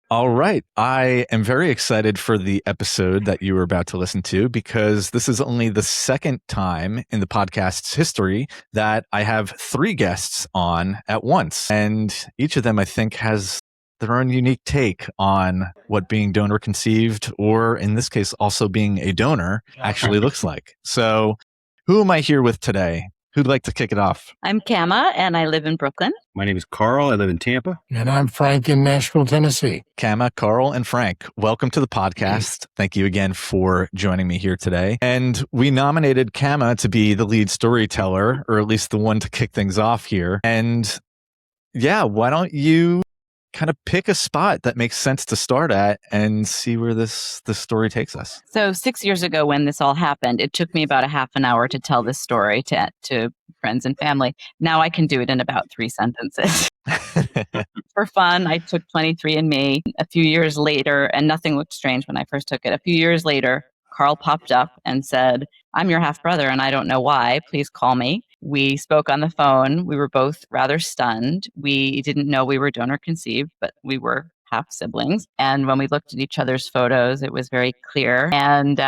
All right. I am very excited for the episode that you were about to listen to because this is only the second time in the podcast's history that I have three guests on at once. And each of them, I think, has their own unique take on what being donor conceived, or in this case, also being a donor, actually looks like. So, who am I here with today? Who'd like to kick it off? I'm Kama, and I live in Brooklyn. My name is Karl. I live in Tampa. And I'm Frank in Nashville, Tennessee. Kama, Karl, and Frank, welcome to the podcast. Thank you again for joining me here today. And we nominated Kama to be the lead storyteller, or at least the one to kick things off here. And yeah, why don't you kind of pick a spot that makes sense to start at and see where this story takes us? So 6 years ago when this all happened, it took me about a half an hour to tell this story to friends and family. Now I can do it in about 3 sentences. For fun, I took 23andMe a few years later, and nothing looked strange when I first took it. A few years later, Karl popped up and said, "I'm your half brother and I don't know why. Please call me." We spoke on the phone. We were both rather stunned. We didn't know we were donor conceived, but we were half siblings. And when we looked at each other's photos, it was very clear. And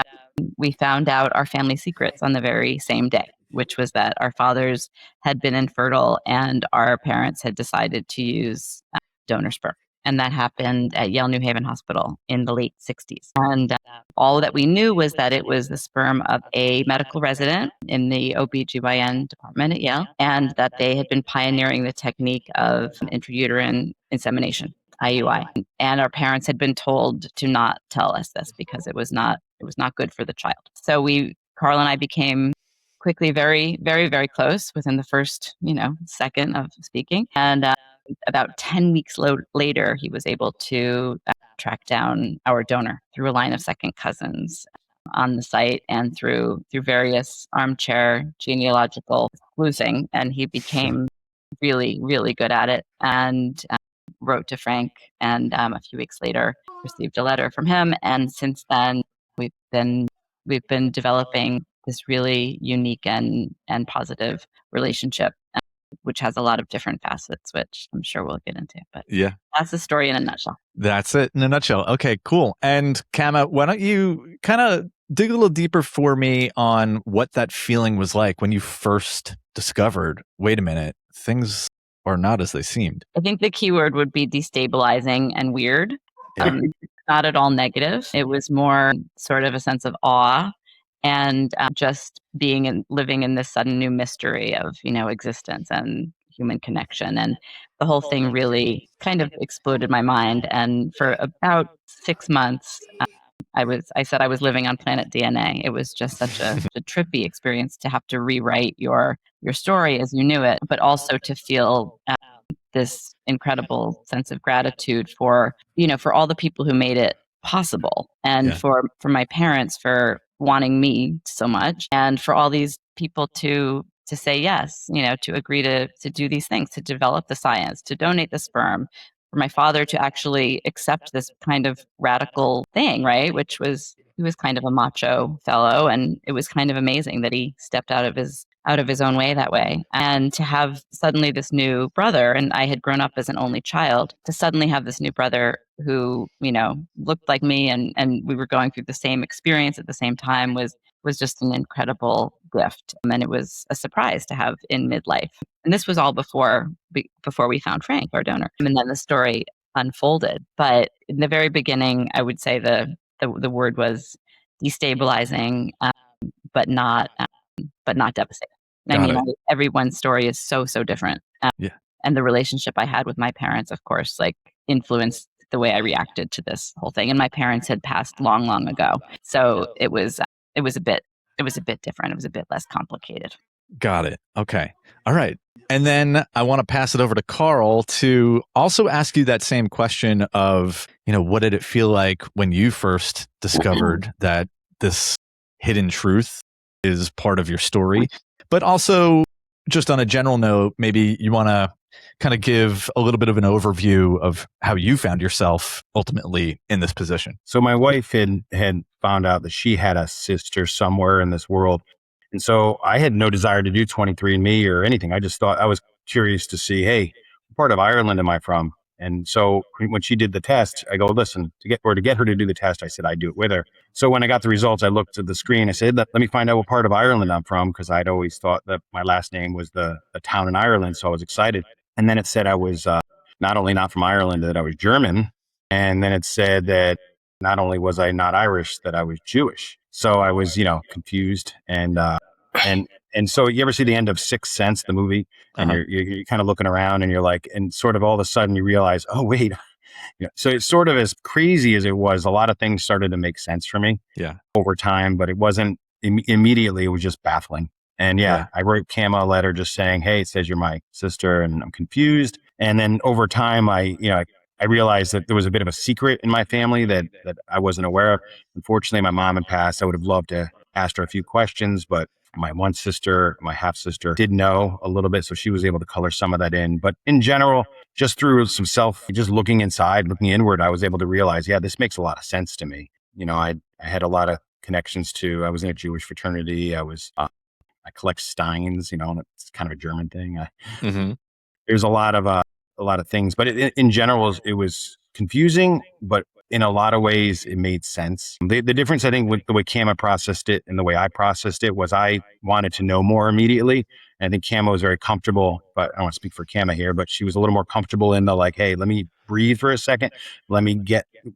we found out our family secrets on the very same day, which was that our fathers had been infertile and our parents had decided to use donor sperm. And that happened at Yale New Haven Hospital in the late 60s. And all that we knew was that it was the sperm of a medical resident in the OBGYN department at Yale, and that they had been pioneering the technique of intrauterine insemination, IUI. And our parents had been told to not tell us this because it was not good for the child. So Karl and I became quickly very, very, very close within the first, second of speaking. And about 10 weeks later, he was able to track down our donor through a line of second cousins on the site and through various armchair genealogical sleuthing. And he became really, really good at it and wrote to Frank. And a few weeks later, received a letter from him. And since then, we've been developing this really unique and positive relationship, which has a lot of different facets, which I'm sure we'll get into. But yeah, that's the story in a nutshell. That's it in a nutshell. Okay, cool. And Kama, why don't you kind of dig a little deeper for me on what that feeling was like when you first discovered, wait a minute, things are not as they seemed? I think the key word would be destabilizing and weird. Yeah. Not at all negative. It was more sort of a sense of awe and just living in this sudden new mystery of, existence and human connection. And the whole thing really kind of exploded my mind. And for about 6 months, I said I was living on planet DNA. It was just such a trippy experience to have to rewrite your story as you knew it, but also to feel this incredible sense of gratitude for all the people who made it possible, and for my parents for wanting me so much, and for all these people to say yes, to agree to do these things, to develop the science, to donate the sperm, for my father to actually accept this kind of radical thing, right? He was kind of a macho fellow, and it was kind of amazing that he stepped out of his own way that way. And to have suddenly this new brother, and I had grown up as an only child, to suddenly have this new brother who, looked like me and we were going through the same experience at the same time was just an incredible gift. And it was a surprise to have in midlife. And this was all before we found Frank, our donor. And then the story unfolded. But in the very beginning, I would say the word was destabilizing, but not devastating. Everyone's story is so different. And the relationship I had with my parents, of course, influenced the way I reacted to this whole thing. And my parents had passed long ago, so it was a bit different. It was a bit less complicated. Got it. Okay. All right. And then I want to pass it over to Karl to also ask you that same question of, what did it feel like when you first discovered that this hidden truth is part of your story? But also, just on a general note, maybe you want to kind of give a little bit of an overview of how you found yourself ultimately in this position. So my wife had found out that she had a sister somewhere in this world. And so I had no desire to do 23andMe or anything. I just thought I was curious to see, hey, what part of Ireland am I from? And so when she did the test, I go, listen, to get her to do the test, I said, I'd do it with her. So when I got the results, I looked at the screen. I said, let me find out what part of Ireland I'm from, because I'd always thought that my last name was the town in Ireland. So I was excited. And then it said I was not only not from Ireland, that I was German. And then it said that not only was I not Irish, that I was Jewish. So I was, confused. And so you ever see the end of Sixth Sense, the movie, and you're kind of looking around and you're like, and sort of all of a sudden you realize, oh, wait. So it's sort of as crazy as it was, a lot of things started to make sense for me over time, but it wasn't immediately, it was just baffling. And I wrote Kama a letter just saying, hey, it says you're my sister and I'm confused. And then over time, I realized that there was a bit of a secret in my family that I wasn't aware of. Unfortunately, my mom had passed. I would have loved to ask her a few questions, but my one sister, my half sister, did know a little bit. So she was able to color some of that in. But in general, just through just looking inside, looking inward, I was able to realize, this makes a lot of sense to me. I had a lot of connections to, I was in a Jewish fraternity. I collect Steins, it's kind of a German thing. There's a lot of things, but in general, it was confusing, but in a lot of ways, it made sense. The difference, I think, with the way Kama processed it and the way I processed it was I wanted to know more immediately. And I think Kama was very comfortable, but I don't want to speak for Kama here, but she was a little more comfortable in the like, hey, let me breathe for a second. Let me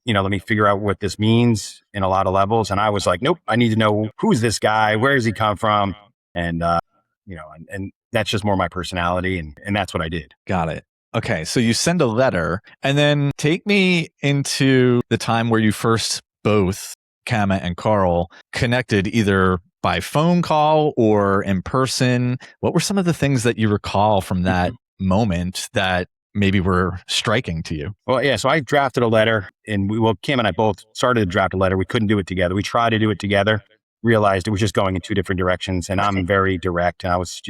let me figure out what this means in a lot of levels. And I was like, nope, I need to know, who's this guy? Where does he come from? And, and that's just more my personality. And that's what I did. Got it. Okay, so you send a letter, and then take me into the time where you first both, Kama and Karl, connected either by phone call or in person. What were some of the things that you recall from that moment that maybe were striking to you? Well, so I drafted a letter, and Kama and I both started to draft a letter. We couldn't do it together. We tried to do it together, realized it was just going in two different directions. And I'm very direct. And I was,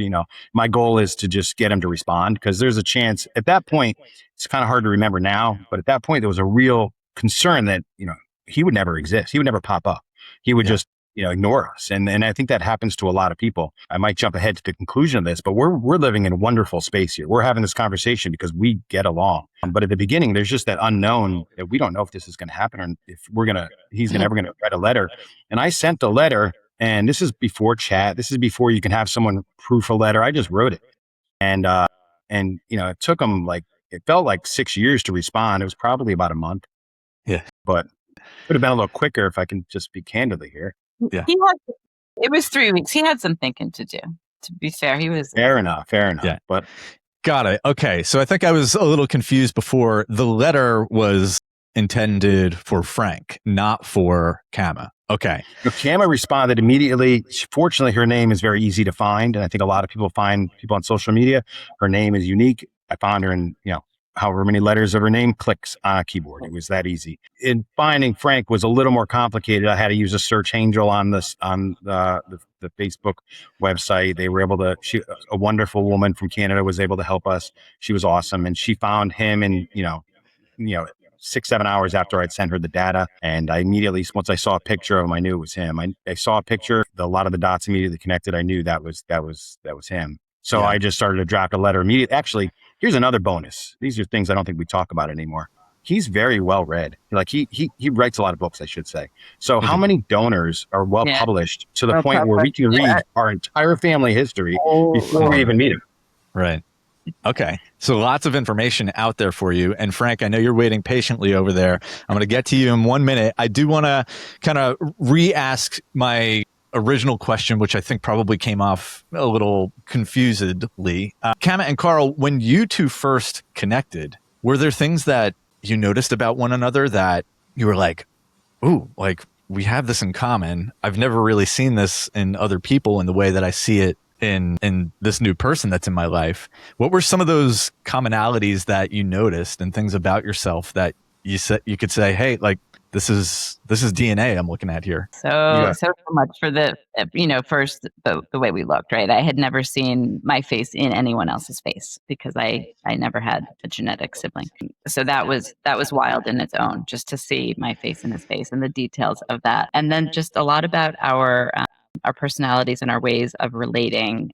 my goal is to just get him to respond, because there's a chance at that point, it's kind of hard to remember now, but at that point, there was a real concern that, he would never exist. He would never pop up. He would just, ignore us. And I think that happens to a lot of people. I might jump ahead to the conclusion of this, but we're living in a wonderful space here. We're having this conversation because we get along. But at the beginning, there's just that unknown that we don't know if this is going to happen, or if he's ever going to write a letter. And I sent the letter, and this is before chat. This is before you can have someone proof a letter. I just wrote it. And it took him it felt like 6 years to respond. It was probably about a month. Yeah. But it would have been a little quicker if I can just speak candidly here. Yeah. It was 3 weeks. He had some thinking to do. To be fair, he was fair enough. Yeah. But got it. Okay, so I think I was a little confused before. The letter was intended for Frank, not for Kama. Okay. Kama responded immediately. Fortunately, her name is very easy to find, and I think a lot of people find people on social media. Her name is unique. I found her in however many letters of her name clicks on a keyboard. It was that easy. In finding Frank was a little more complicated. I had to use a search angel on the Facebook website. They were able to, a wonderful woman from Canada was able to help us. She was awesome. And she found him in, 6-7 hours after I'd sent her the data. And I immediately, once I saw a picture of him, I knew it was him. I saw a picture, a lot of the dots immediately connected. I knew that was him. So I just started to draft a letter immediately. Actually, here's another bonus. These are things I don't think we talk about anymore. He's very well read. Like he writes a lot of books, I should say. So how many donors are well published to the point where we can read our entire family history before we even meet him? Right. Okay. So lots of information out there for you. And Frank, I know you're waiting patiently over there. I'm going to get to you in 1 minute. I do want to kind of re-ask my original question, which I think probably came off a little confusedly. Kama and Karl, when you two first connected, were there things that you noticed about one another that you were like, ooh, like we have this in common. I've never really seen this in other people in the way that I see it in this new person that's in my life. What were some of those commonalities that you noticed and things about yourself that you could say, hey, like this is DNA I'm looking at here? So much for the first the way we looked, right? I had never seen my face in anyone else's face because I never had a genetic sibling. So that was wild in its own, just to see my face in his face and the details of that, and then just a lot about our personalities and our ways of relating.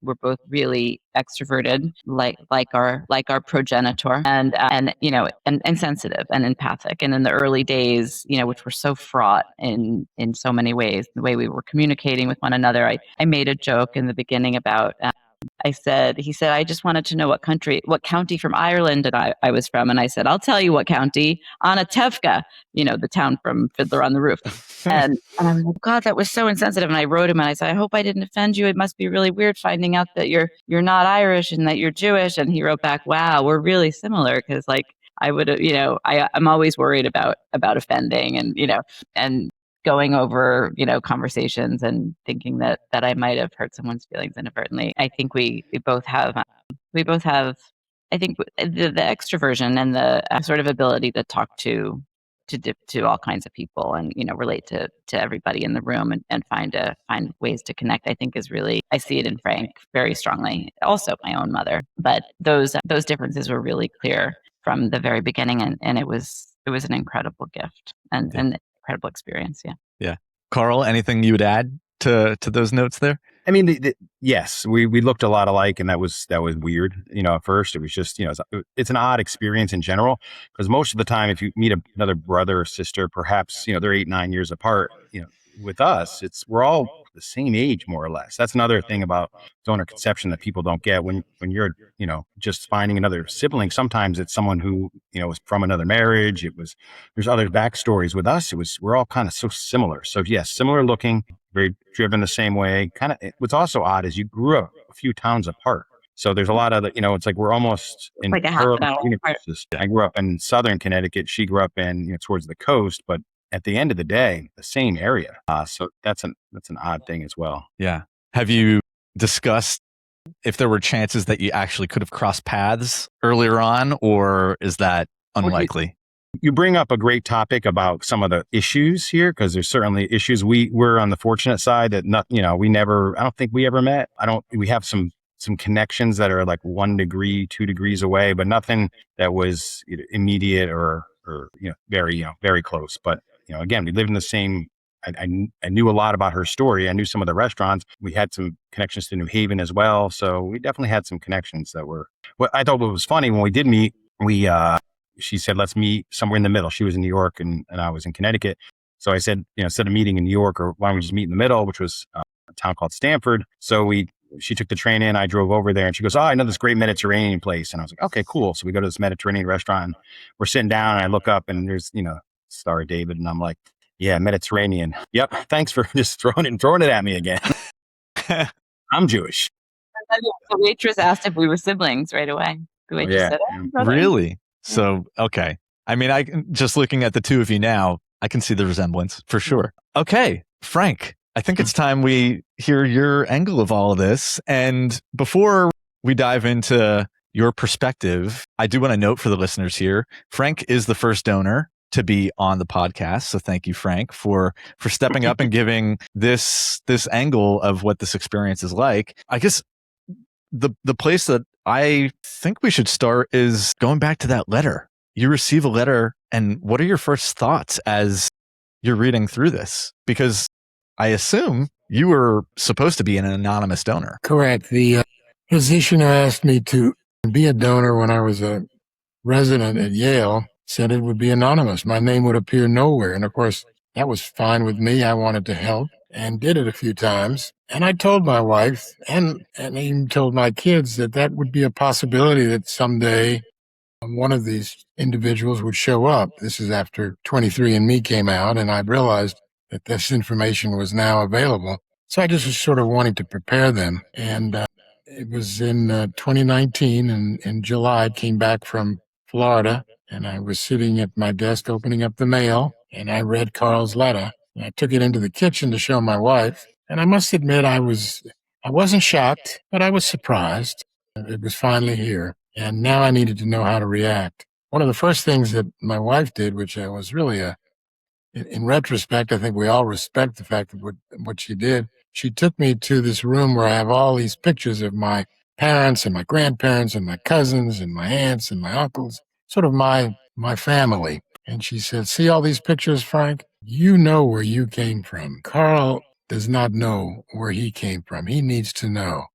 we're both really extroverted, like our progenitor, and and sensitive and empathic. And in the early days, which were so fraught in so many ways, the way we were communicating with one another, I made a joke in the beginning about. He said, I just wanted to know what county from Ireland and I was from. And I said, I'll tell you what county, Anatevka, the town from Fiddler on the Roof. And I was like, God, that was so insensitive. And I wrote him and I said, I hope I didn't offend you. It must be really weird finding out that you're not Irish and that you're Jewish. And he wrote back, wow, we're really similar. Cause like I would, I'm always worried about offending and going over, conversations and thinking that I might have hurt someone's feelings inadvertently. I think we both have, I think the extroversion and the sort of ability to talk to all kinds of people and, relate to everybody in the room and find ways to connect, I think is really, I see it in Frank very strongly. Also my own mother, but those differences were really clear from the very beginning. And it was an incredible gift and incredible experience. Yeah. Karl, anything you would add to those notes there? I mean, yes, we looked a lot alike, and that was weird. At first it was just, it's an odd experience in general, because most of the time, if you meet another brother or sister, perhaps, they're 8, 9 years apart, with us, we're all the same age, more or less. That's another thing about donor conception that people don't get when you're, just finding another sibling. Sometimes it's someone who, was from another marriage. There's other backstories. With us, we're all kind of so similar. So yes, similar looking, very driven the same way. Kind of, what's also odd is you grew up a few towns apart. So there's a lot of it's like we're almost in like a half an hour universes. I grew up in Southern Connecticut. She grew up in, towards the coast, but at the end of the day, the same area. So that's an odd thing as well. Yeah. Have you discussed if there were chances that you actually could have crossed paths earlier on, or is that unlikely? You bring up a great topic about some of the issues here, because there's certainly issues. We're on the fortunate side that I don't think we ever met. We have some connections that are like 1 degree, 2 degrees away, but nothing that was immediate or very, very close. But, again, we lived in the same, I knew a lot about her story. I knew some of the restaurants. We had some connections to New Haven as well. So we definitely had some connections that were, what I thought was funny when we did meet, she said, let's meet somewhere in the middle. She was in New York and I was in Connecticut. So I said, instead of meeting in New York, or why don't we just meet in the middle, which was a town called Stamford. So she took the train in, I drove over there, and she goes, oh, I know this great Mediterranean place. And I was like, okay, cool. So we go to this Mediterranean restaurant and we're sitting down and I look up and there's, Star David. And I'm like, yeah, Mediterranean. Yep. Thanks for just throwing it at me again. I'm Jewish. The waitress asked if we were siblings right away. The waitress said, oh, really? So, okay. I mean, just looking at the two of you now, I can see the resemblance for sure. Okay, Frank, I think it's time we hear your angle of all of this. And before we dive into your perspective, I do want to note for the listeners here, Frank is the first donor to be on the podcast. So thank you, Frank, for stepping up and giving this angle of what this experience is like. I guess the place that I think we should start is going back to that letter. You receive a letter, and what are your first thoughts as you're reading through this? Because I assume you were supposed to be an anonymous donor. Correct. The physician who asked me to be a donor when I was a resident at Yale said it would be anonymous. My name would appear nowhere. And of course, that was fine with me. I wanted to help and did it a few times. And I told my wife and even told my kids that would be a possibility that someday one of these individuals would show up. This is after 23andMe came out, and I realized that this information was now available. So I just was sort of wanting to prepare them. And it was in 2019, and in July, I came back from Florida, and I was sitting at my desk opening up the mail, and I read Karl's letter. And I took it into the kitchen to show my wife. And I must admit, I wasn't shocked, but I was surprised. It was finally here. And now I needed to know how to react. One of the first things that my wife did, which was really in retrospect, I think we all respect the fact of what she did. She took me to this room where I have all these pictures of my parents and my grandparents and my cousins and my aunts and my uncles, sort of my family. And she said, see all these pictures, Frank? You know where you came from. Karl does not know where he came from. He needs to know.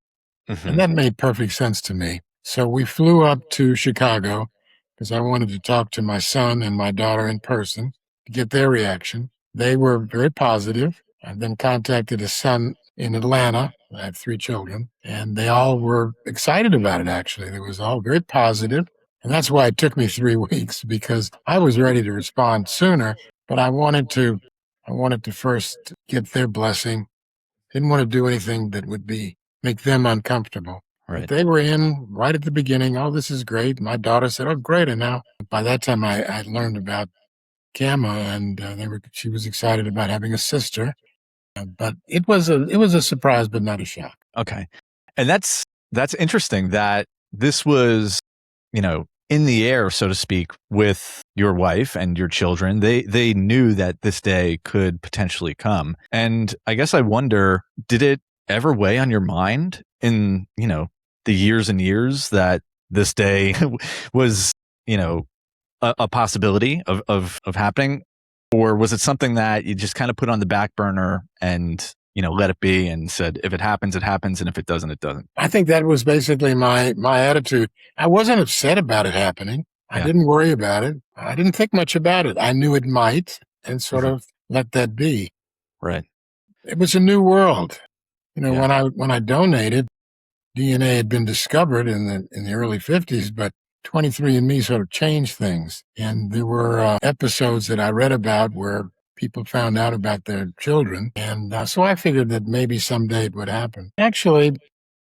And that made perfect sense to me. So we flew up to Chicago because I wanted to talk to my son and my daughter in person to get their reaction. They were very positive. I then contacted his son in Atlanta. I have 3 children, and they all were excited about it, actually. It was all very positive. And that's why it took me 3 weeks, because I was ready to respond sooner, but I wanted to first get their blessing. Didn't want to do anything that would make them uncomfortable. Right. But they were in right at the beginning. Oh, this is great. My daughter said, oh, great. And now by that time I learned about Kama, and she was excited about having a sister. But it was a surprise, but not a shock. Okay. And that's interesting that this was, in the air, so to speak, with your wife and your children. They knew that this day could potentially come. And I guess I wonder, did it ever weigh on your mind in, the years and years that this day was, a possibility of happening? Or was it something that you just kind of put on the back burner and, let it be and said, if it happens, it happens. And if it doesn't, it doesn't? I think that was basically my attitude. I wasn't upset about it happening. I didn't worry about it. I didn't think much about it. I knew it might and sort of let that be. Right. It was a new world. When I donated, DNA had been discovered in the early 50s, but 23andMe sort of changed things. And there were episodes that I read about where people found out about their children. And so I figured that maybe someday it would happen. Actually,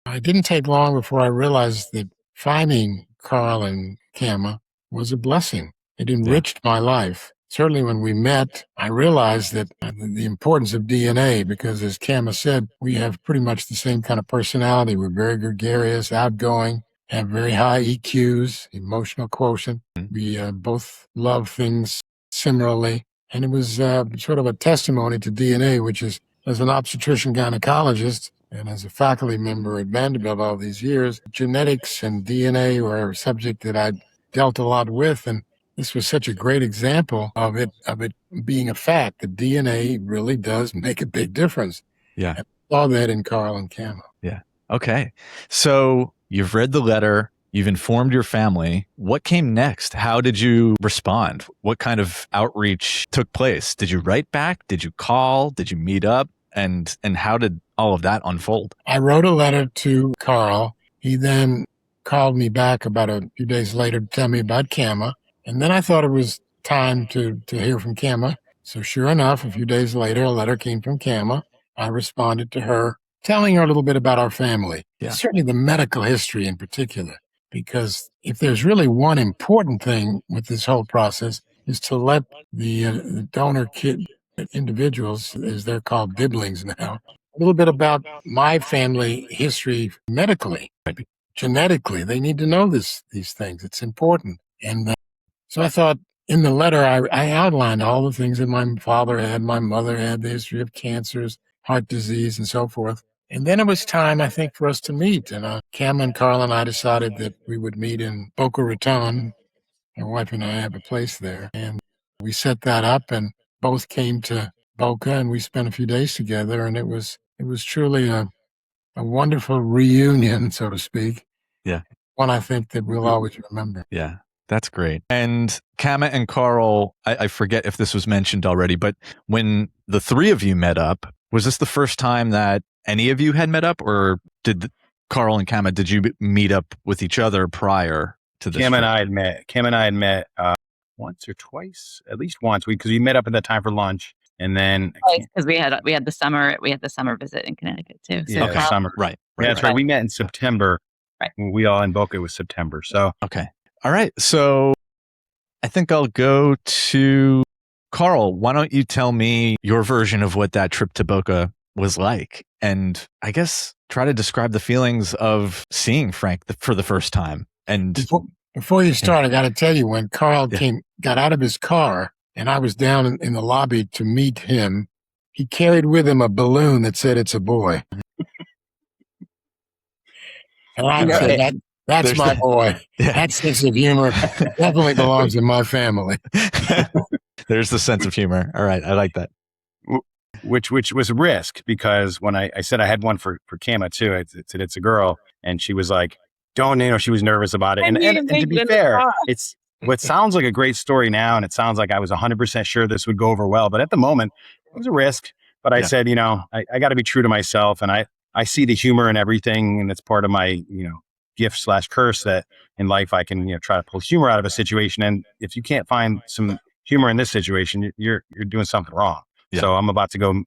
it didn't take long before I realized that finding Karl and Kama was a blessing. It enriched my life. Certainly when we met, I realized that the importance of DNA, because as Kama said, we have pretty much the same kind of personality. We're very gregarious, outgoing, have very high EQs, emotional quotient. We both love things similarly. And it was sort of a testimony to DNA, which is, as an obstetrician gynecologist and as a faculty member at Vanderbilt all these years, genetics and DNA were a subject that I dealt a lot with. And this was such a great example of it being a fact that DNA really does make a big difference. Yeah. I saw that in Karl and Kama. Yeah. Okay. So you've read the letter. You've informed your family. What came next? How did you respond? What kind of outreach took place? Did you write back? Did you call? Did you meet up? And how did all of that unfold? I wrote a letter to Karl. He then called me back about a few days later to tell me about Kama. And then I thought it was time to hear from Kama. So sure enough, a few days later, a letter came from Kama. I responded to her, telling her a little bit about our family, certainly the medical history in particular. Because if there's really one important thing with this whole process is to let the donor kid individuals, as they're called dibblings now, a little bit about my family history medically, genetically. They need to know these things. It's important. And so I thought in the letter, I outlined all the things that my father had, my mother had, the history of cancers, heart disease, and so forth. And then it was time, I think, for us to meet. And Kama and Karl and I decided that we would meet in Boca Raton. My wife and I have a place there. And we set that up and both came to Boca and we spent a few days together. And it was truly a wonderful reunion, so to speak. Yeah. One I think that we'll always remember. Yeah. That's great. And Kama and Karl, I forget if this was mentioned already, but when the 3 of you met up, was this the first time that any of you had met up, or did Karl and Kama, did you meet up with each other prior to this? Kama and I had met once or twice, at least once, because we met up at that time for lunch, and then because we had the summer visit in Connecticut too. So yeah, summer, right? Yeah, that's right. We met in September. Right. We all in Boca. It was September. So okay, all right. So I think I'll go to Karl. Why don't you tell me your version of what that trip to Boca was like, and I guess try to describe the feelings of seeing Frank for the first time. And before you start, I got to tell you, when Karl got out of his car and I was down in the lobby to meet him, he carried with him a balloon that said "It's a boy." And I said, that's my boy. Yeah. That sense of humor definitely belongs in my family. There's the sense of humor. All right. I like that. which was a risk, because when I said I had one for Kama too, I said it's a girl, and she was like, don't, she was nervous about it. And to be fair, it's what sounds like a great story now, and it sounds like I was 100% sure this would go over well, but at the moment it was a risk. But I said, I got to be true to myself, and I see the humor in everything, and it's part of my gift / curse that in life I can try to pull humor out of a situation, and if you can't find some humor in this situation, you're doing something wrong. So I'm about to go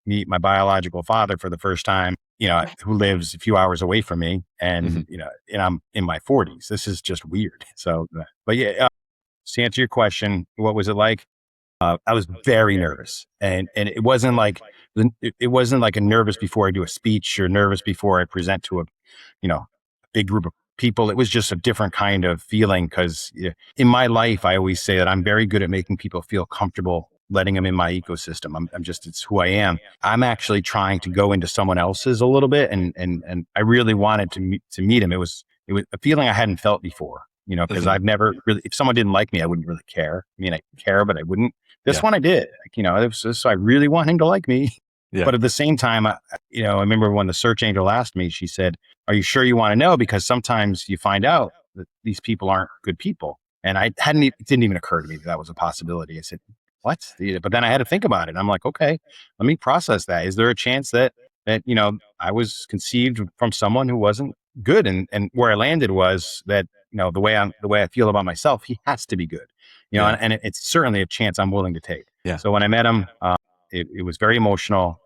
meet my biological father for the first time, who lives a few hours away from me, and and I'm in my 40s. This is just weird. So but to answer your question, what was it like? I was very nervous, and it wasn't like a nervous before I do a speech or nervous before I present to a big group of people. It was just a different kind of feeling, because in my life, I always say that I'm very good at making people feel comfortable, letting them in my ecosystem. It's who I am. I'm actually trying to go into someone else's a little bit, and I really wanted to meet him. It was a feeling I hadn't felt before, because I've never really, if someone didn't like me, I wouldn't really care. I mean, I care, but I wouldn't. This one I did, so I really want him to like me. Yeah. But at the same time, I remember when the search angel asked me, she said, are you sure you want to know? Because sometimes you find out that these people aren't good people. And it didn't even occur to me that was a possibility. I said, what? But then I had to think about it. I'm like, okay, let me process that. Is there a chance that I was conceived from someone who wasn't good? And where I landed was that, the way I feel about myself, he has to be good, and it's certainly a chance I'm willing to take. Yeah. So when I met him, it was very emotional.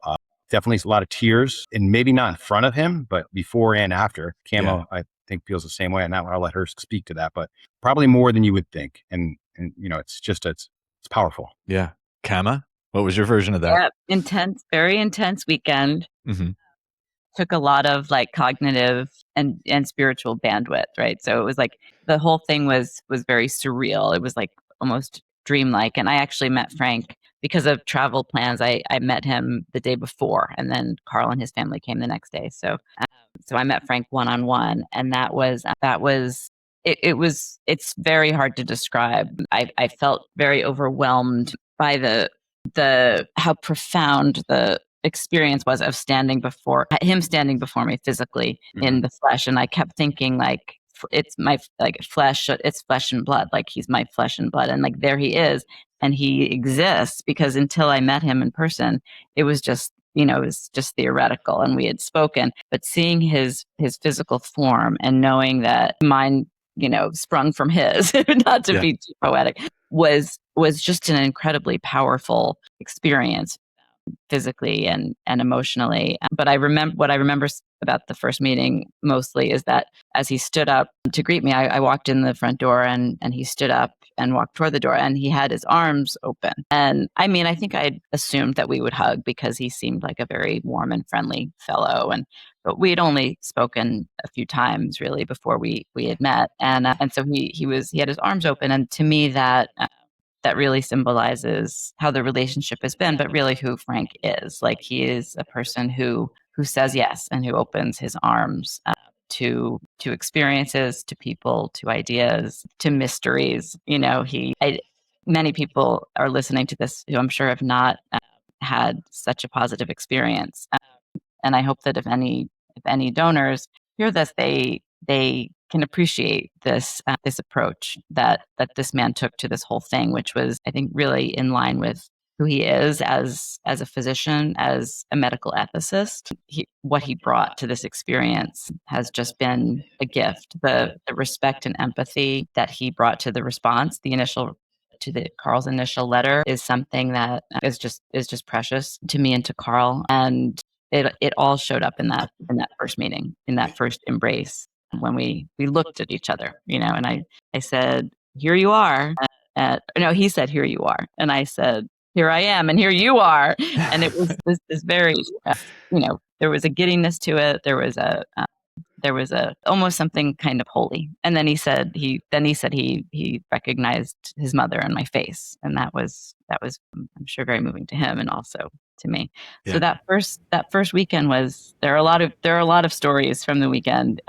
Definitely a lot of tears, and maybe not in front of him, but before and after. Camo, I think, feels the same way, and I'll let her speak to that, but probably more than you would think. And it's powerful. Yeah. Kama, what was your version of that? Yeah, intense, very intense weekend. Took a lot of cognitive and spiritual bandwidth, right? So it was like the whole thing was very surreal. It was like almost dreamlike. And I actually met Frank because of travel plans. I met him the day before, and then Karl and his family came the next day. So I met Frank one-on-one, and it's very hard to describe. I felt very overwhelmed by the how profound the experience was of standing before me physically in the flesh. And I kept thinking, it's my flesh, it's flesh and blood, he's my flesh and blood, and there he is, and he exists, because until I met him in person, it was just it was just theoretical, and we had spoken, but seeing his physical form and knowing that mine sprung from his, not to be too poetic, was just an incredibly powerful experience, physically and emotionally. But what I remember about the first meeting mostly is that as he stood up to greet me, I walked in the front door, and he stood up and walked toward the door, and he had his arms open. And I mean, I think I'd assumed that we would hug, because he seemed like a very warm and friendly fellow. But we had only spoken a few times really before we had met. And so he had his arms open. And to me, that really symbolizes how the relationship has been, but really who Frank is. He is a person who says yes, and who opens his arms to experiences, to people, to ideas, to mysteries. Many people are listening to this who I'm sure have not had such a positive experience. And I hope that if any donors hear this, they can appreciate this approach that this man took to this whole thing, which was, I think, really in line with who he is as a physician, as a medical ethicist. What he brought to this experience has just been a gift. The respect and empathy that he brought to the response, to Karl's initial letter, is something that is just precious to me and to Karl. And it all showed up in that first meeting, in that first embrace, when we looked at each other, and I said, here you are. No, he said, here you are. And I said, here I am, and here you are. And it was this very, there was a giddiness to it. There was a almost something kind of holy. And then he said he recognized his mother in my face, and that was I'm sure very moving to him, and also to me. Yeah. So that first weekend there are a lot of stories from the weekend,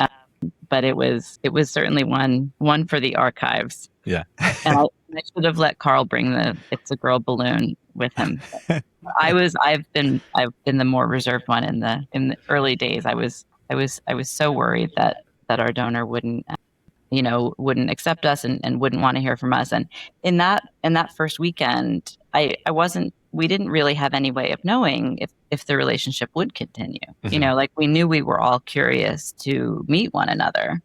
but it was certainly one for the archives. Yeah. And I should have let Karl bring the "It's a Girl" balloon with him. I've been the more reserved one in the early days. I was so worried that our donor wouldn't wouldn't accept us and wouldn't want to hear from us. And in that first weekend, I wasn't we didn't really have any way of knowing if the relationship would continue. Like we knew we were all curious to meet one another.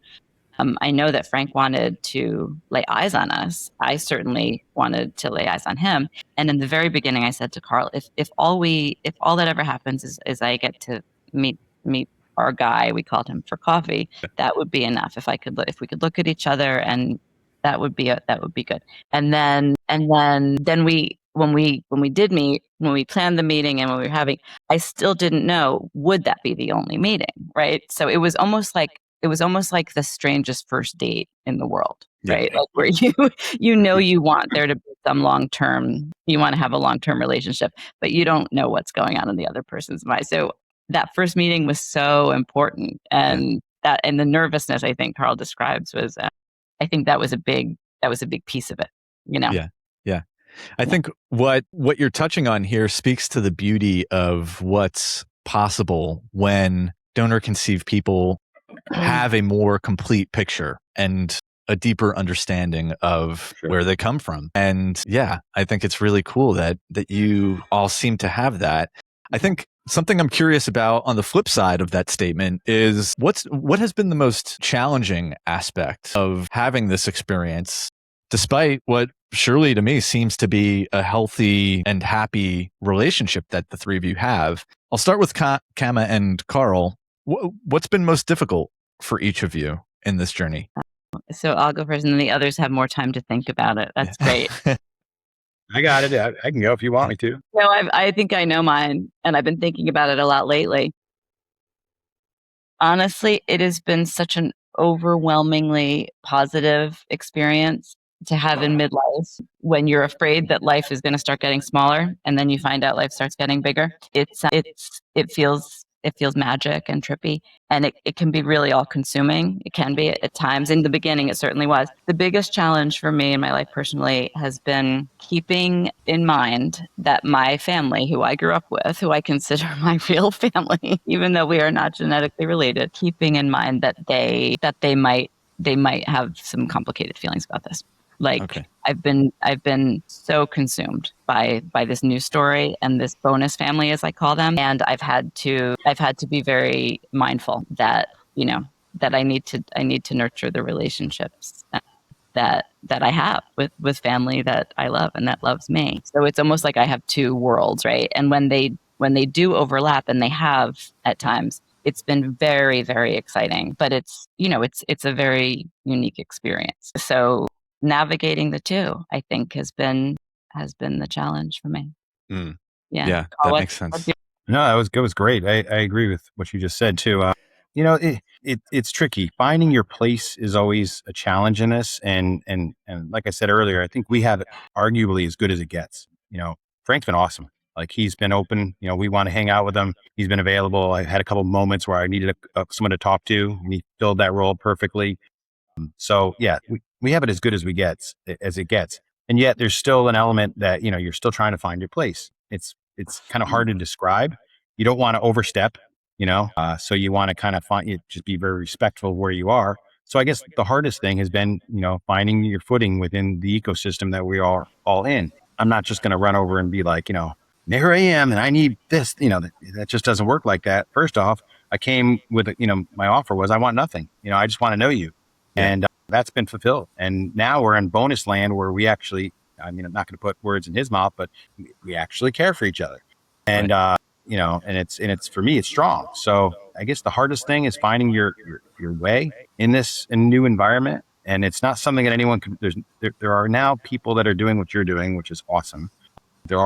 I know that Frank wanted to lay eyes on us. I certainly wanted to lay eyes on him. And in the very beginning, I said to Karl, if all that ever happens is I get to meet our guy, we called him for coffee, that would be enough. If we could look at each other, and that would be good. And then when we did meet, when we planned the meeting and when we were having, I still didn't know, would that be the only meeting, right? So it was almost like the strangest first date in the world, right? Like where you want there to be some you want to have a long-term relationship, but you don't know what's going on in the other person's mind. So that first meeting was so important, and the nervousness I think Karl describes was, I think that was a big piece of it, Yeah. Yeah. I think what you're touching on here speaks to the beauty of what's possible when donor conceived people have a more complete picture and a deeper understanding of where they come from. And yeah, I think it's really cool that you all seem to have that. I think something I'm curious about on the flip side of that statement is what has been the most challenging aspect of having this experience, despite what surely to me seems to be a healthy and happy relationship that the three of you have. I'll start with Kama and Karl. What's been most difficult for each of you in this journey? So I'll go first, and then the others have more time to think about it. That's great. I got it. I can go if you want me to. No, I think I know mine, and I've been thinking about it a lot lately. Honestly, it has been such an overwhelmingly positive experience to have in midlife, when you're afraid that life is going to start getting smaller, and then you find out life starts getting bigger. It feels magic and trippy, and it can be really all consuming. It can be at times. In the beginning, it certainly was. The biggest challenge for me in my life personally has been keeping in mind that my family, who I grew up with, who I consider my real family, even though we are not genetically related, keeping in mind that they might have some complicated feelings about this. Like, I've been so consumed by this news story and this bonus family, as I call them, and I've had to be very mindful that that I need to nurture the relationships that I have with family that I love and that loves me. So it's almost like I have two worlds, right? And when they do overlap, and they have at times, it's been very, very exciting. But it's a very unique experience. So navigating the two, I think, has been the challenge for me. Yeah, that makes sense. No, it was great. I agree with what you just said too. It's tricky. Finding your place is always a challenge in this. And like I said earlier, I think we have it arguably as good as it gets. Frank's been awesome. Like, he's been open. We want to hang out with him. He's been available. I had a couple of moments where I needed someone to talk to, and he filled that role perfectly. So yeah, we have it as good as it gets. And yet there's still an element that, you're still trying to find your place. It's kind of hard to describe. You don't want to overstep, so you want to kind of just be very respectful of where you are. So I guess the hardest thing has been, finding your footing within the ecosystem that we are all in. I'm not just going to run over and be like, here I am and I need this, that just doesn't work like that. First off, I came with, my offer was, I want nothing. I just want to know you. And that's been fulfilled. And now we're in bonus land where we actually, I'm not going to put words in his mouth, but we actually care for each other. And, and it's for me, it's strong. So I guess the hardest thing is finding your way in this new environment. And it's not something that anyone can, there are now people that are doing what you're doing, which is awesome. There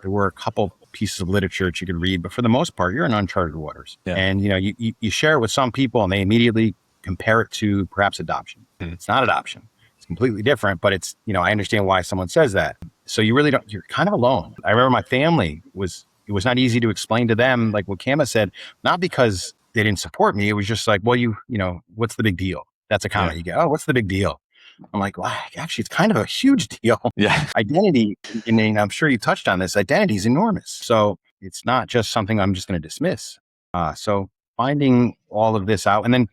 were a couple pieces of literature that you could read, but for the most part, you're in uncharted waters. Yeah. And, you share it with some people and they immediately compare it to perhaps adoption. It's not adoption. It's completely different, but it's, I understand why someone says that. So you're kind of alone. I remember my family it was not easy to explain to them, like what Kama said, not because they didn't support me. It was just like, well, what's the big deal? That's a comment you get. Oh, what's the big deal? I'm like, well, actually, it's kind of a huge deal. Yeah. Identity, and I'm sure you touched on this, identity is enormous. So it's not just something I'm just going to dismiss. So finding all of this out. And then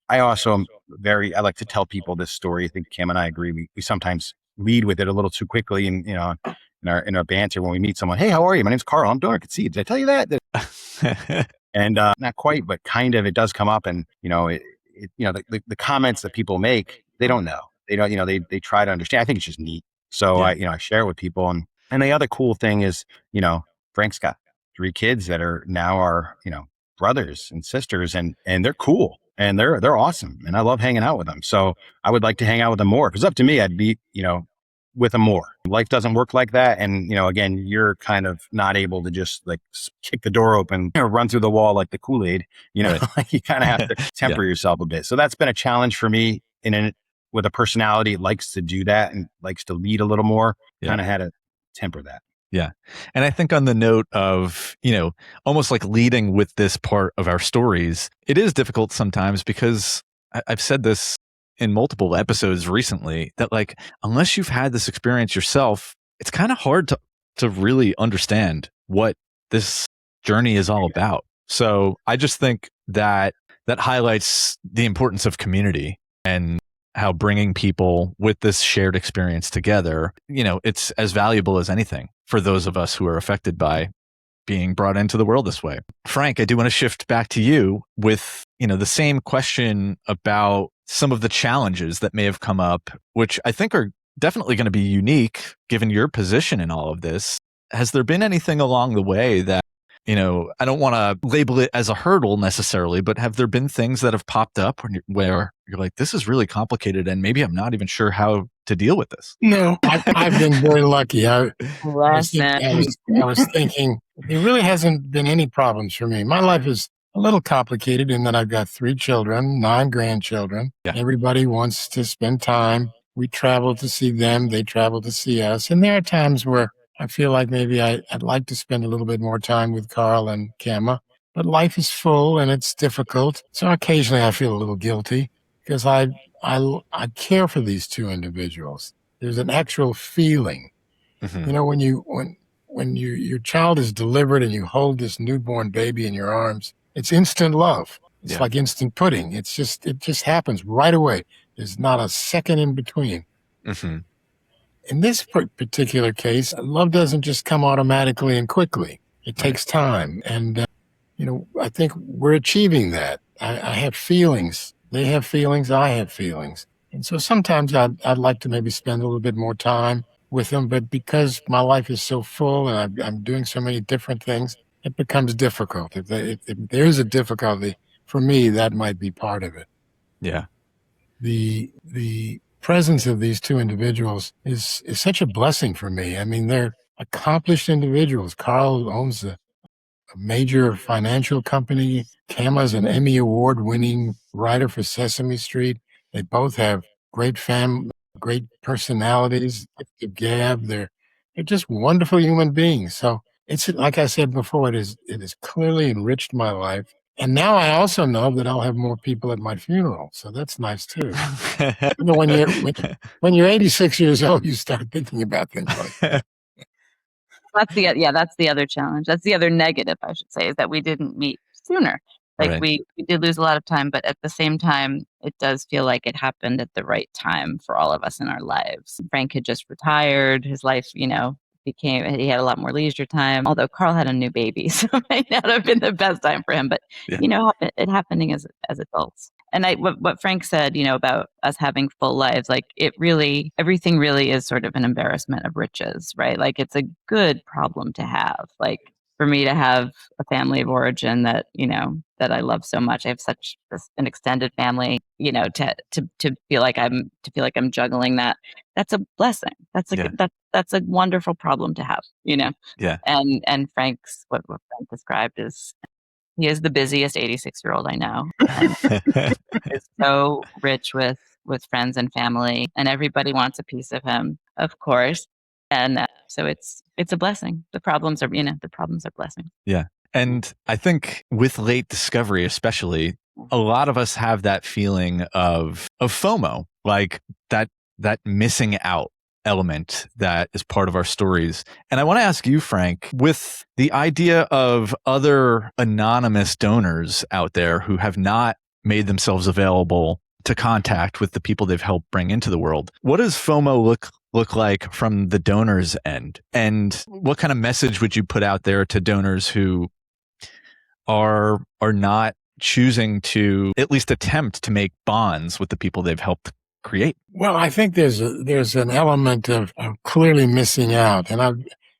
I also am I like to tell people this story. I think Cam and I agree. We sometimes lead with it a little too quickly. And, in our banter, when we meet someone, hey, how are you? My name's Karl. I'm doing Conceive. Did I tell you that? And not quite, but kind of, it does come up. And, the comments that people make, they don't know. They don't, they try to understand. I think it's just neat. So I share it with people. And the other cool thing is, Frank's got 3 kids that are now our, brothers and sisters, and they're cool and they're awesome. And I love hanging out with them. So I would like to hang out with them more. If it's up to me, I'd be, with them more. Life doesn't work like that. And, again, you're kind of not able to just like kick the door open or run through the wall like the Kool-Aid, you kind of have to temper yourself a bit. So that's been a challenge for me with a personality that likes to do that and likes to lead a little more, kind of had to temper that. Yeah. And I think on the note of, almost like leading with this part of our stories, it is difficult sometimes because I've said this in multiple episodes recently that like, unless you've had this experience yourself, it's kind of hard to really understand what this journey is all about. So I just think that highlights the importance of community and how bringing people with this shared experience together, it's as valuable as anything for those of us who are affected by being brought into the world this way. Frank, I do want to shift back to you with, the same question about some of the challenges that may have come up, which I think are definitely going to be unique given your position in all of this. Has there been anything along the way that, I don't want to label it as a hurdle necessarily, but have there been things that have popped up where you're like, this is really complicated and maybe I'm not even sure how to deal with this? No, I've been very lucky. I was thinking there really hasn't been any problems for me. My life is a little complicated in that I've got 3 children, 9 grandchildren. Yeah. Everybody wants to spend time. We travel to see them. They travel to see us. And there are times where I feel like maybe I'd like to spend a little bit more time with Karl and Kama, but life is full and it's difficult. So occasionally I feel a little guilty because I care for these 2 individuals. There's an actual feeling, when your child is delivered and you hold this newborn baby in your arms, it's instant love. It's like instant pudding. It just happens right away. There's not a second in between. Mm-hmm. In this particular case, love doesn't just come automatically and quickly. It takes time. And, I think we're achieving that. I have feelings. They have feelings. I have feelings. And so sometimes I'd like to maybe spend a little bit more time with them. But because my life is so full and I'm doing so many different things, it becomes difficult. If there is a difficulty, for me, that might be part of it. Yeah. The presence of these 2 individuals is such a blessing for me. I mean, they're accomplished individuals. Karl owns a major financial company. Kama's an Emmy Award-winning writer for Sesame Street. They both have great personalities, the gab. They're just wonderful human beings. So it's, like I said before, it has clearly enriched my life. And now I also know that I'll have more people at my funeral. So that's nice too. When you're 86 years old, you start thinking about things like that. That's the other challenge. That's the other negative, I should say, is that we didn't meet sooner. Like we did lose a lot of time, but at the same time, it does feel like it happened at the right time for all of us in our lives. Frank had just retired. His life, he had a lot more leisure time, although Karl had a new baby, so it might not have been the best time for him, but it happening as adults. And what Frank said, about us having full lives, like everything really is sort of an embarrassment of riches, right? Like it's a good problem to have. Like for me to have a family of origin that, that I love so much. I have such an extended family, to feel like I'm juggling that. That's a blessing. That's that's a wonderful problem to have, Yeah. And Frank's, what Frank described is, he is the busiest 86-year-old I know. Is so rich with friends and family, and everybody wants a piece of him, of course. And so it's a blessing. The problems are blessings. Yeah. And I think with late discovery, especially, a lot of us have that feeling of FOMO, like that that missing out element that is part of our stories. And I want to ask you, Frank, with the idea of other anonymous donors out there who have not made themselves available to contact with the people they've helped bring into the world, what does FOMO look like from the donor's end? And what kind of message would you put out there to donors who are not choosing to at least attempt to make bonds with the people they've helped create? Well, I think there's an element of clearly missing out, and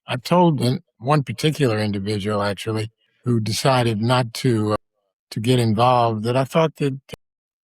I've told one particular individual actually who decided not to get involved that I thought that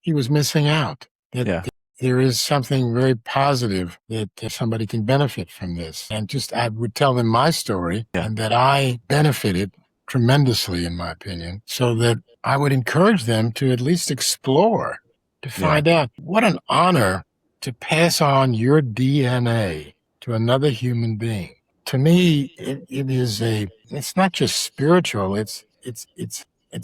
he was missing out. That there is something very positive that somebody can benefit from this, and just I would tell them my story and that I benefited tremendously, in my opinion, so that I would encourage them to at least explore, to find out what an honor to pass on your DNA to another human being. To me, it's not just spiritual, it's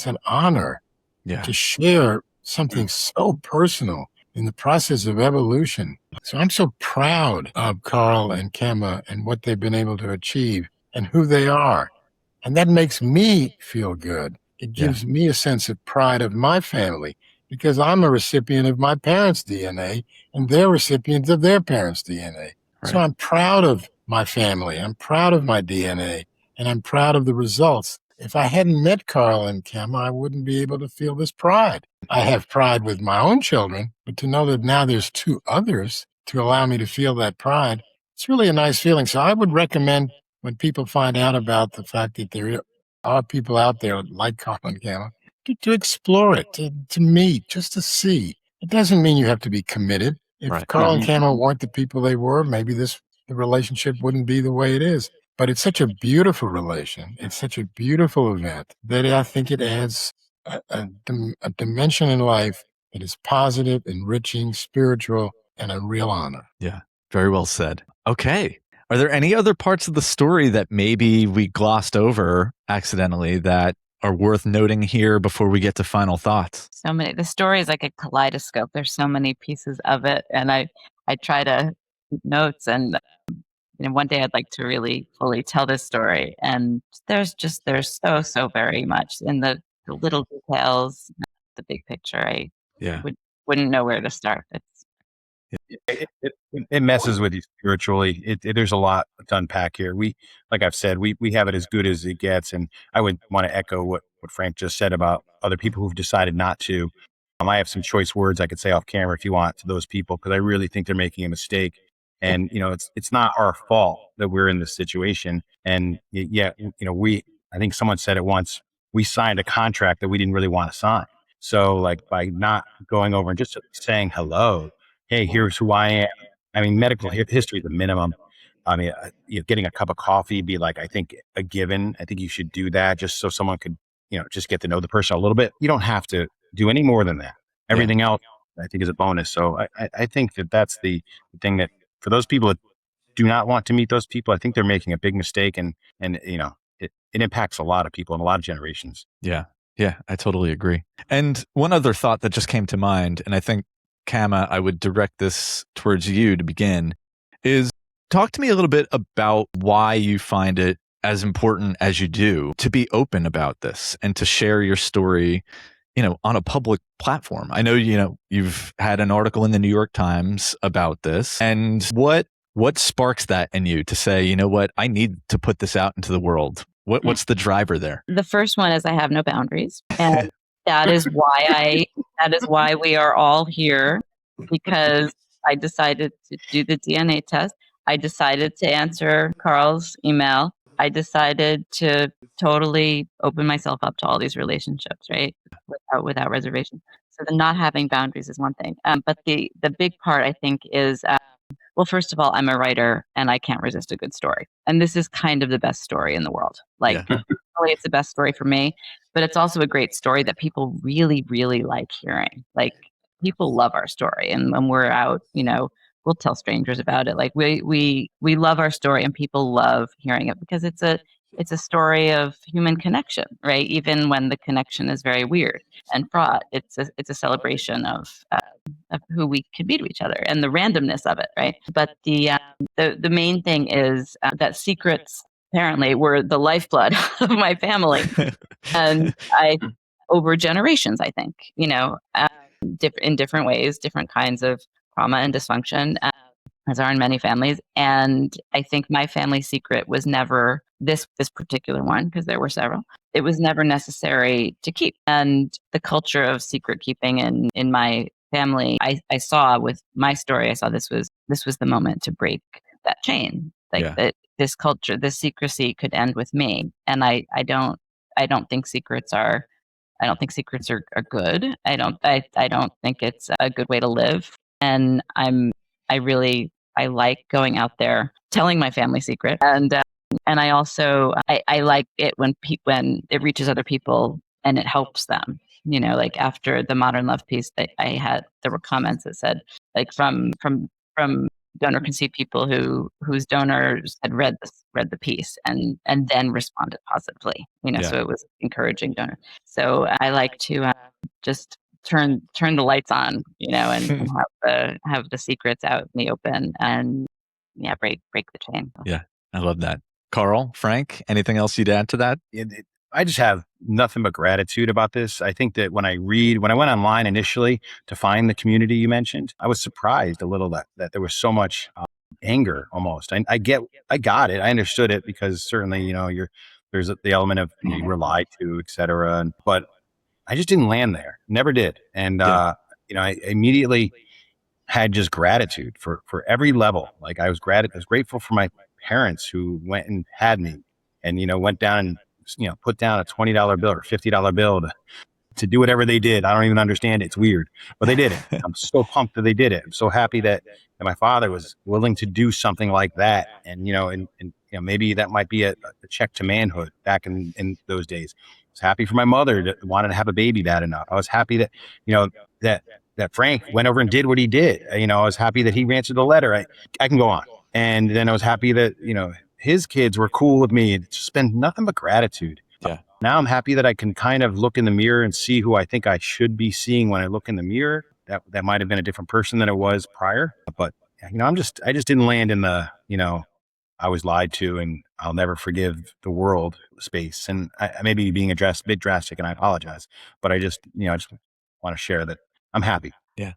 an honor to share something so personal in the process of evolution. So I'm so proud of Karl and Kama and what they've been able to achieve and who they are. And that makes me feel good. It gives me a sense of pride of my family because I'm a recipient of my parents' DNA and they're recipients of their parents' DNA. Right. So I'm proud of my family. I'm proud of my DNA and I'm proud of the results. If I hadn't met Karl and Kama, I wouldn't be able to feel this pride. I have pride with my own children, but to know that now there's two others to allow me to feel that pride, it's really a nice feeling. So I would recommend when people find out about the fact that there are people out there like Kama and Karl, to explore it, to meet, just to see. It doesn't mean you have to be committed. If Karl and Kama weren't the people they were, maybe the relationship wouldn't be the way it is. But it's such a beautiful relation. It's such a beautiful event that I think it adds a dimension in life that is positive, enriching, spiritual, and a real honor. Yeah, very well said. Okay. Are there any other parts of the story that maybe we glossed over accidentally that are worth noting here before we get to final thoughts? So many. The story is like a kaleidoscope. There's so many pieces of it, and I try to keep notes. And one day I'd like to really fully tell this story. And there's so very much in the little details, the big picture. I wouldn't know where to start. It messes with you spiritually. There's a lot to unpack here. Like I've said, we have it as good as it gets. And I would want to echo what Frank just said about other people who've decided not to. I have some choice words I could say off camera if you want to those people, because I really think they're making a mistake. And, it's not our fault that we're in this situation. And yet, I think someone said it once, we signed a contract that we didn't really want to sign. So like by not going over and just saying hello, hey, here's who I am. I mean, medical history is the minimum. I mean, getting a cup of coffee be like, I think a given. I think you should do that just so someone could, just get to know the person a little bit. You don't have to do any more than that. Everything else, I think, is a bonus. So I think that's the thing that for those people that do not want to meet those people, I think they're making a big mistake, and it impacts a lot of people in a lot of generations. Yeah, I totally agree. And one other thought that just came to mind, and I think Kama, I would direct this towards you to begin, is talk to me a little bit about why you find it as important as you do to be open about this and to share your story, on a public platform. I know, you've had an article in the New York Times about this, and what sparks that in you to say, you know what, I need to put this out into the world? What's the driver there? The first one is I have no boundaries. And that is why we are all here, because I decided to do the DNA test. I decided to answer Karl's email. I decided to totally open myself up to all these relationships, right? Without reservation. So the not having boundaries is one thing. But the big part, I think, is, well, first of all, I'm a writer and I can't resist a good story. And this is kind of the best story in the world. Really, it's the best story for me, but it's also a great story that people really, really like hearing. Like, people love our story. And when we're out, we'll tell strangers about it. Like we love our story and people love hearing it because it's it's a story of human connection, right? Even when the connection is very weird and fraught, it's a celebration of who we can be to each other and the randomness of it, right? But the main thing is that secrets apparently were the lifeblood of my family, and I over generations, I think, in different ways, different kinds of trauma and dysfunction, as are in many families. And I think my family secret was never this particular one, because there were several. It was never necessary to keep. And the culture of secret keeping in my family, I saw with my story, I saw this was the moment to break that chain. Like Yeah. that this culture, this secrecy could end with me. And I don't think secrets are are good. I don't think it's a good way to live. And I like going out there telling my family secret, and I also I like it when when it reaches other people and it helps them. Like after the Modern Love piece that I had, there were comments that said, like, from donor conceived people whose donors had read the piece and then responded positively. Yeah. So it was encouraging donor. So I like to just turn the lights on, and have the secrets out in the open, and break the chain. Yeah, I love that. Karl, Frank, anything else you'd add to that? I just have nothing but gratitude about this. I think that when I went online initially to find the community you mentioned, I was surprised a little that there was so much anger almost. I got it. I understood it, because certainly, there's the element of you were lied to, et cetera. But I just didn't land there. Never did. And, I immediately had just gratitude for every level. Like I was grateful for my parents who went and had me and, went down and, put down a $20 bill or $50 bill to do whatever they did. I don't even understand it. It's weird, but they did it. I'm so pumped that they did it. I'm so happy that my father was willing to do something like that. And, maybe that might be a check to manhood back in those days. I was happy for my mother that wanted to have a baby bad enough. I was happy that, that Frank went over and did what he did. I was happy that he answered the letter. I can go on. And then I was happy that, his kids were cool with me. It's just been nothing but gratitude. Yeah. Now I'm happy that I can kind of look in the mirror and see who I think I should be seeing when I look in the mirror. That might have been a different person than it was prior. But, I just didn't land in the, I was lied to and I'll never forgive the world space. And I may be being a bit drastic, and I apologize. But I just want to share that I'm happy. Yeah.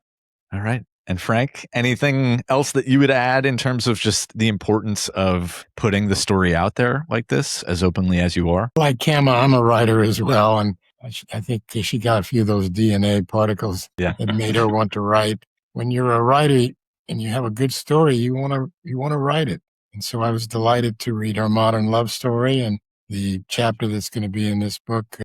All right. And Frank, anything else that you would add in terms of just the importance of putting the story out there like this as openly as you are? Like Kama, I'm a writer as well, and I think she got a few of those DNA particles that made her want to write. When you're a writer and you have a good story, you want to write it. And so I was delighted to read Our Modern Love Story and the chapter that's going to be in this book,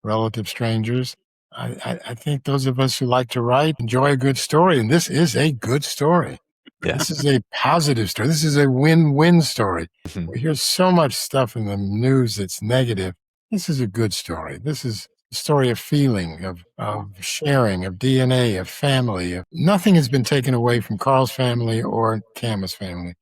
Relative Strangers. I think those of us who like to write enjoy a good story, and this is a good story. Yeah. This is a positive story. This is a win-win story. Mm-hmm. We hear so much stuff in the news that's negative. This is a good story. This is a story of feeling, of sharing, of DNA, of family. Nothing has been taken away from Karl's family or Kama's family.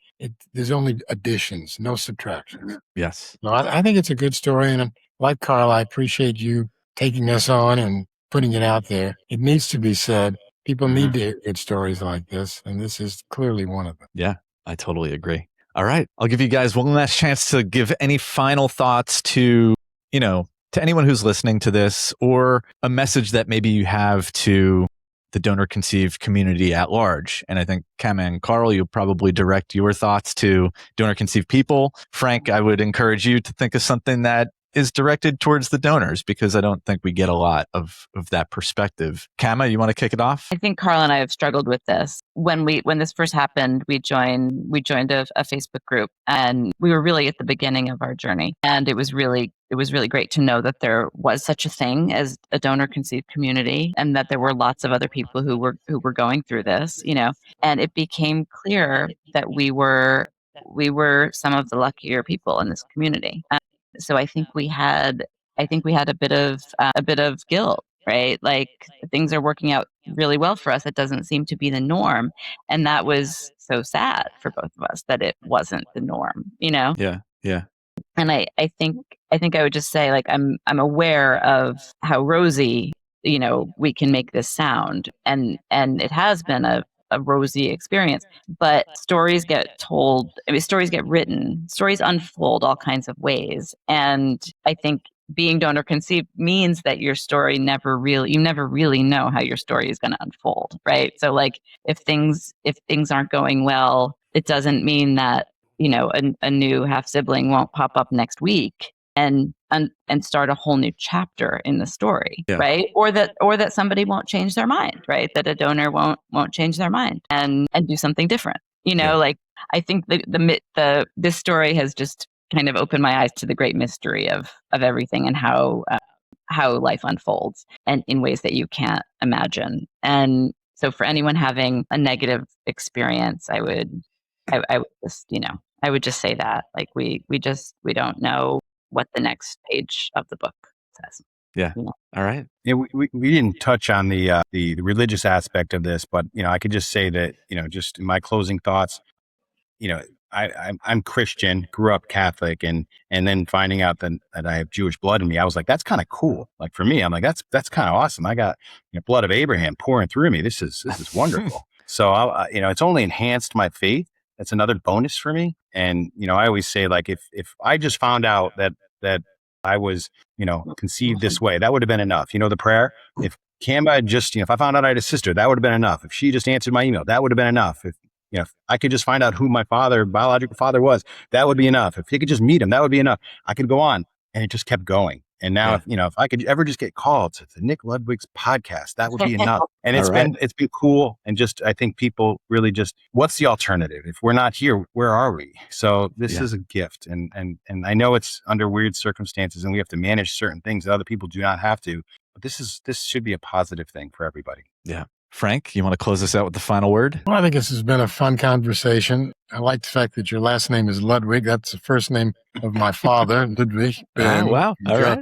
There's only additions, no subtractions. Yes. So I think it's a good story, and like Karl, I appreciate you taking us on and putting it out there. It needs to be said. People need to hear good stories like this, and this is clearly one of them. Yeah, I totally agree. All right. I'll give you guys one last chance to give any final thoughts to anyone who's listening to this, or a message that maybe you have to the donor conceived community at large. And I think Kama and Karl, you'll probably direct your thoughts to donor conceived people. Frank, I would encourage you to think of something that is directed towards the donors, because I don't think we get a lot of that perspective. Kama, you want to kick it off? I think Karl and I have struggled with this. When this first happened, we joined a Facebook group, and we were really at the beginning of our journey. And it was really great to know that there was such a thing as a donor conceived community, and that there were lots of other people who were going through this, and it became clear that we were some of the luckier people in this community. So I think we had a bit of guilt, right? Like, things are working out really well for us. It doesn't seem to be the norm. And that was so sad for both of us that it wasn't the norm, Yeah. Yeah. And I think I would just say, like, I'm aware of how rosy, we can make this sound, and it has been a rosy experience. But stories get told, I mean, stories get written, stories unfold all kinds of ways. And I think being donor conceived means that your story you never really know how your story is going to unfold, right? So, like, if things aren't going well, it doesn't mean that a new half sibling won't pop up next week and start a whole new chapter in the story, Yeah. right? Or that somebody won't change their mind, right? That a donor won't change their mind and do something different. Yeah. Like, I think this story has just kind of opened my eyes to the great mystery of everything, and how life unfolds, and in ways that you can't imagine. And so, for anyone having a negative experience, I would just say that, like, we don't know what the next page of the book says. Yeah. All right. Yeah, we didn't touch on the religious aspect of this, but I could just say that just in my closing thoughts, I'm Christian, grew up Catholic, and then finding out that I have Jewish blood in me, I was like, that's kind of cool. Like, for me, I'm like, that's kind of awesome. I got blood of Abraham pouring through me. This is wonderful. So it's only enhanced my faith. That's another bonus for me. And I always say, like, if I just found out that I was conceived this way, that would have been enough. The prayer. If Kama had just if I found out I had a sister, that would have been enough. If she just answered my email, that would have been enough. If I could just find out who my biological father was, that would be enough. If he could just meet him, that would be enough. I could go on. And it just kept going. And now, if I could ever just get called to the Nick Ludwig's podcast, that would be enough. And it's been cool. And just, I think people really just, what's the alternative? If we're not here, where are we? So this is a gift. And I know it's under weird circumstances, and we have to manage certain things that other people do not have to. But this should be a positive thing for everybody. Yeah. Frank, you want to close us out with the final word? Well, I think this has been a fun conversation. I like the fact that your last name is Ludwig. That's the first name of my father, Ludwig. Wow. All right.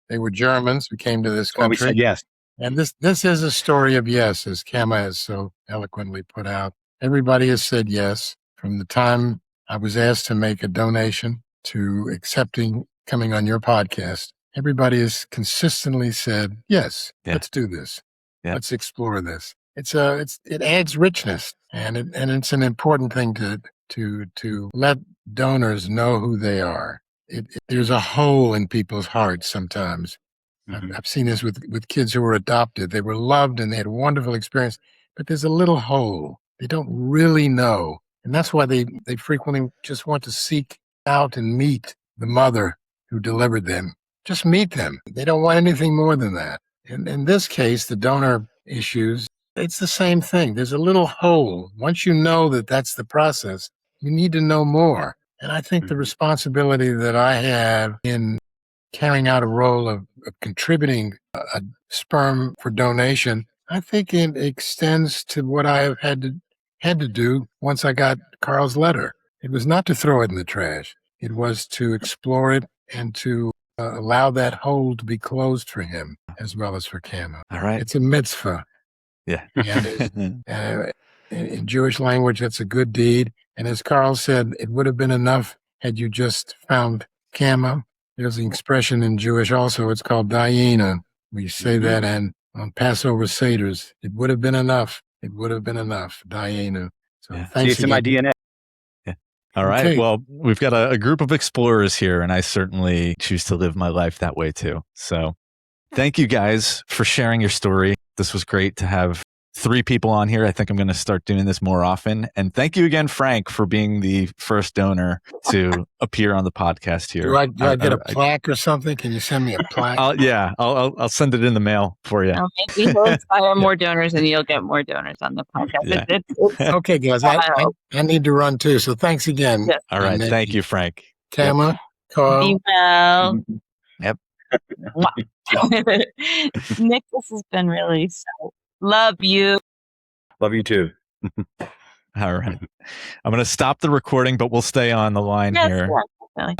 They were Germans who came to this country. We said yes. And this is a story of yes, as Kama has so eloquently put out. Everybody has said yes from the time I was asked to make a donation to accepting coming on your podcast. Everybody has consistently said, yes, let's do this. Yeah. Let's explore this. It adds richness, and it's an important thing to let donors know who they are. There's a hole in people's hearts sometimes. Mm-hmm. I've seen this with kids who were adopted. They were loved and they had a wonderful experience, but there's a little hole. They don't really know. And that's why they frequently just want to seek out and meet the mother who delivered them. Just meet them. They don't want anything more than that. In this case, the donor issues, it's the same thing. There's a little hole. Once you know that that's the process, you need to know more. And I think the responsibility that I have in carrying out a role of contributing a sperm for donation, I think it extends to what I have had to do once I got Karl's letter. It was not to throw it in the trash. It was to explore it and to allow that hole to be closed for him as well as for Kama. All right. It's a mitzvah. Yeah. And in Jewish language, that's a good deed. And as Karl said, it would have been enough had you just found Kama. There's an expression in Jewish also. It's called dayena. We say that on Passover Seders. It would have been enough. It would have been enough. Dayena. So thanks it's in my DNA. Yeah. All right. Okay. Well, we've got a group of explorers here, and I certainly choose to live my life that way too. So thank you guys for sharing your story. This was great to have 3 people on here. I think I'm going to start doing this more often. And thank you again, Frank, for being the first donor to appear on the podcast here. Do I get a plaque or something? Can you send me a plaque? I'll send it in the mail for you. Maybe we'll inspire more donors, and you'll get more donors on the podcast. Yeah. It's okay, guys. I need to run too. So thanks again. Yes. All right. Thank you, Frank. Kama, Karl. Be well. Yep. Nick, this has been really so. Love you. Love you too. All right. I'm going to stop the recording, but we'll stay on the line here. Yes.